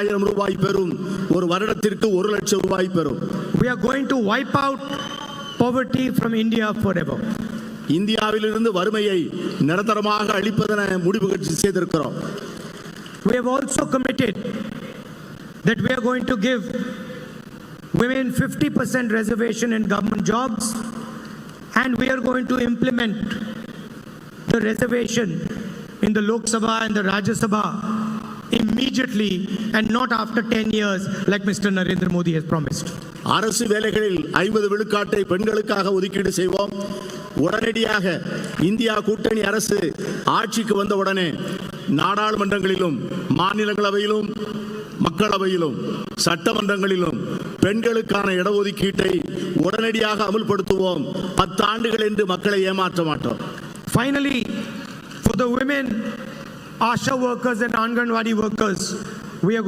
10,000 ரூபாய் பெறும். ஒரு வருடத்திற்கு 1 லட்சம் ரூபாய் பெறும். We are going to wipe out poverty from India forever. இந்தியாவிலிருந்து வறுமையை நிரந்தரமாக அழிப்பதென முடிவு செய்திருக்கிறோம். We have also committed that we are going to give women 50% reservation in government jobs, and we are going to implement the reservation in the Lok Sabha and the Rajya Sabha immediately and not after 10 years like Mr. Narendra Modi has promised. அரசு வேலைகளில் 50 விழுக்காட்டை பெண்களுக்காக ஒதுக்கீடு செய்வோம். உடனடியாக India கூட்டணி அரசு ஆட்சிக்கு வந்தவுடனே நாடாளுமன்றங்களிலும் மாநிலங்களவையிலும் மக்களவையிலும் சட்டமன்றங்களிலும் பெண்களுக்கான இடஒதுக்கீட்டை உடனடியாக அமல்படுத்துவோம். 10 ஆண்டுகள் என்று மக்களை ஏமாற்ற மாட்டோம். Finally, for the women, ASHA workers and Anganwadi workers, we are